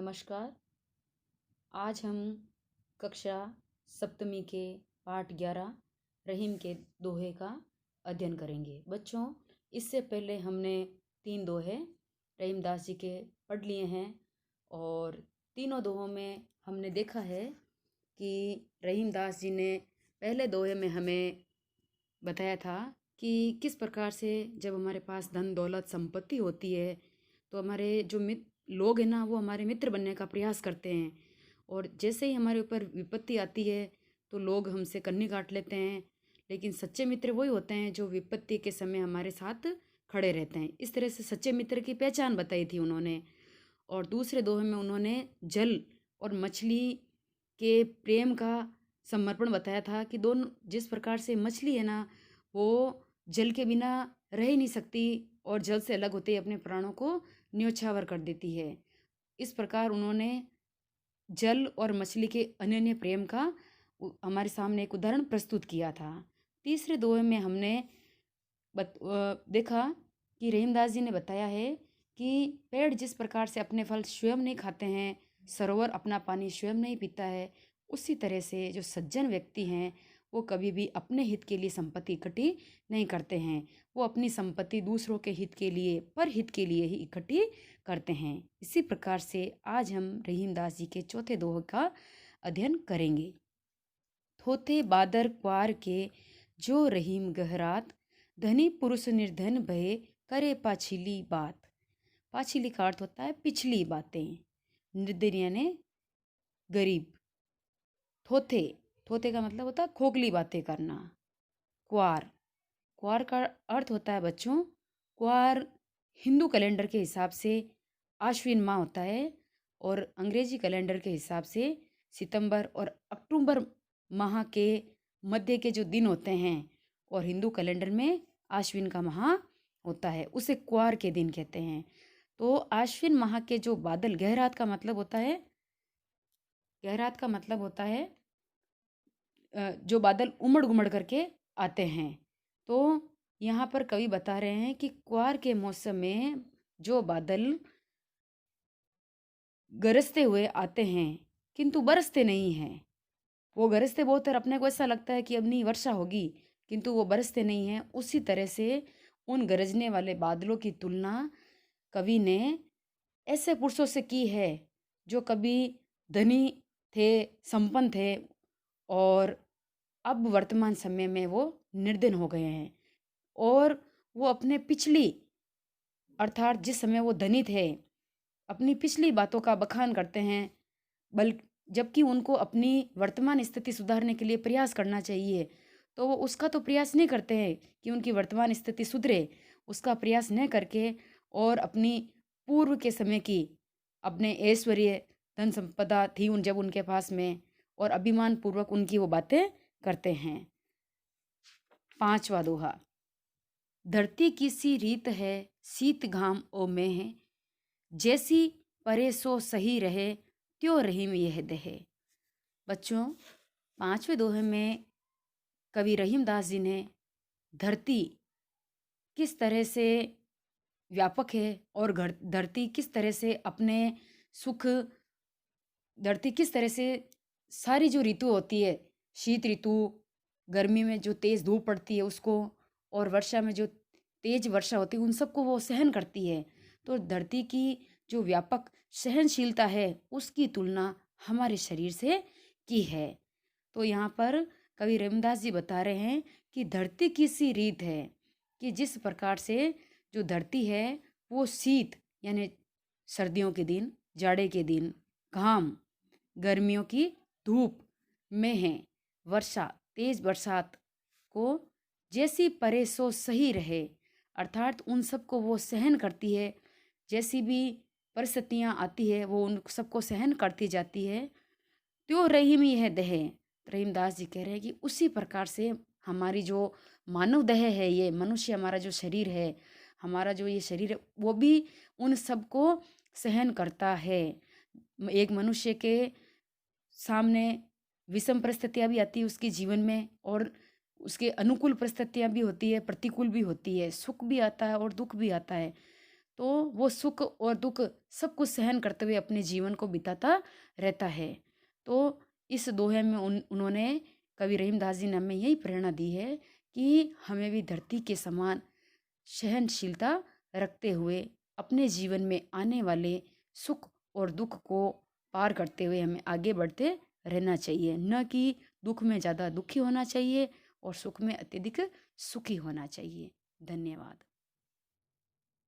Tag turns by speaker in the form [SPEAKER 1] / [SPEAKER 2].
[SPEAKER 1] नमस्कार। आज हम कक्षा सप्तमी के पाठ 11 रहीम के दोहे का अध्ययन करेंगे। बच्चों, इससे पहले हमने 3 दोहे रहीम दास जी के पढ़ लिए हैं और तीनों दोहों में हमने देखा है कि रहीम दास जी ने पहले दोहे में हमें बताया था कि किस प्रकार से जब हमारे पास धन दौलत संपत्ति होती है तो हमारे जो लोग हैं ना, वो हमारे मित्र बनने का प्रयास करते हैं। और जैसे ही हमारे ऊपर विपत्ति आती है तो लोग हमसे कन्नी काट लेते हैं। लेकिन सच्चे मित्र वही होते हैं जो विपत्ति के समय हमारे साथ खड़े रहते हैं। इस तरह से सच्चे मित्र की पहचान बताई थी उन्होंने। और दूसरे दोहे में उन्होंने जल और मछली के प्रेम का समर्पण बताया था कि दोनों, जिस प्रकार से मछली है ना, वो जल के बिना रह ही नहीं सकती और जल से अलग होते ही अपने प्राणों को न्योछावर कर देती है। इस प्रकार उन्होंने जल और मछली के अनन्य प्रेम का हमारे सामने एक उदाहरण प्रस्तुत किया था। तीसरे दोहे में हमने देखा कि रहीमदास जी ने बताया है कि पेड़ जिस प्रकार से अपने फल स्वयं नहीं खाते हैं, सरोवर अपना पानी स्वयं नहीं पीता है, उसी तरह से जो सज्जन व्यक्ति हैं वो कभी भी अपने हित के लिए संपत्ति इकट्ठी नहीं करते हैं। वो अपनी संपत्ति दूसरों के हित के लिए, पर हित के लिए ही इकट्ठी करते हैं। इसी प्रकार से आज हम रहीमदास जी के चौथे दोहे का अध्ययन करेंगे। थोथे बादर क्वार के जो रहीम गहरात, धनी पुरुष निर्धन भय करे पाछिली बात। पाछिली का अर्थ होता है पिछली बातें। निर्धन यानी गरीब। थोथे, थोथे का मतलब होता है खोखली बातें करना। क्वार, क्वार का अर्थ होता है बच्चों, क्वार हिंदू कैलेंडर के हिसाब से आश्विन माह होता है और अंग्रेजी कैलेंडर के हिसाब से सितंबर और अक्टूबर माह के मध्य के जो दिन होते हैं और हिंदू कैलेंडर में आश्विन का माह होता है, उसे क्वार के दिन कहते हैं। तो आश्विन माह के जो बादल, गहरात का मतलब होता है, गहरात का मतलब होता है जो बादल उमड़ घुमड़ करके आते हैं। तो यहाँ पर कवि बता रहे हैं कि क्वार के मौसम में जो बादल गरजते हुए आते हैं किंतु बरसते नहीं हैं। वो गरजते बहुत है, अपने को ऐसा लगता है कि अब नहीं वर्षा होगी, किंतु वो बरसते नहीं हैं। उसी तरह से उन गरजने वाले बादलों की तुलना कवि ने ऐसे पुरुषों से की है जो कभी धनी थे, संपन्न थे और अब वर्तमान समय में वो निर्धन हो गए हैं। और वो अपने पिछली, अर्थात जिस समय वो धनी थे, अपनी पिछली बातों का बखान करते हैं, जबकि उनको अपनी वर्तमान स्थिति सुधारने के लिए प्रयास करना चाहिए। तो वो उसका तो प्रयास नहीं करते हैं कि उनकी वर्तमान स्थिति सुधरे, उसका प्रयास न करके और अपनी पूर्व के समय की अपने ऐश्वर्य धन संपदा थी जब उनके पास में, और अभिमान पूर्वक उनकी वो बातें करते हैं। पांचवा दोहा। धरती की सी रीत है, शीत घाम ओ में है, जैसी परे सो सही रहे, त्यों रहीम यह दहे। बच्चों, पांचवें दोहे में कवि रहीमदास जी ने धरती किस तरह से व्यापक है और धरती किस तरह से अपने सुख, धरती किस तरह से सारी जो ऋतु होती है, शीत ऋतु, गर्मी में जो तेज़ धूप पड़ती है उसको, और वर्षा में जो तेज वर्षा होती है, उन सबको वो सहन करती है। तो धरती की जो व्यापक सहनशीलता है उसकी तुलना हमारे शरीर से की है। तो यहाँ पर कवि रहीमदास जी बता रहे हैं कि धरती की सी रीत है कि जिस प्रकार से जो धरती है वो शीत यानी सर्दियों के दिन, जाड़े के दिन, घाम गर्मियों की धूप में है, वर्षा तेज बरसात को जैसी परे सो सही रहे, अर्थात उन सबको वो सहन करती है। जैसी भी परिस्थितियाँ आती है वो उन सबको सहन करती जाती है। त्यों रहीम यह दहे। रहीमदास जी कह रहे हैं कि उसी प्रकार से हमारी जो मानव देह है, ये मनुष्य हमारा जो शरीर है, हमारा जो ये शरीर है, वो भी उन सबको सहन करता है। एक मनुष्य के सामने विषम परिस्थितियाँ भी आती है उसके जीवन में, और उसके अनुकूल परिस्थितियाँ भी होती है, प्रतिकूल भी होती है, सुख भी आता है और दुख भी आता है। तो वो सुख और दुख सब कुछ सहन करते हुए अपने जीवन को बिताता रहता है। तो इस दोहे में उन्होंने कवि रहीमदास जी ने हमें यही प्रेरणा दी है कि हमें भी धरती के समान सहनशीलता रखते हुए अपने जीवन में आने वाले सुख और दुख को पार करते हुए हमें आगे बढ़ते रहना चाहिए, न कि दुख में ज़्यादा दुखी होना चाहिए और सुख में अत्यधिक सुखी होना चाहिए। धन्यवाद।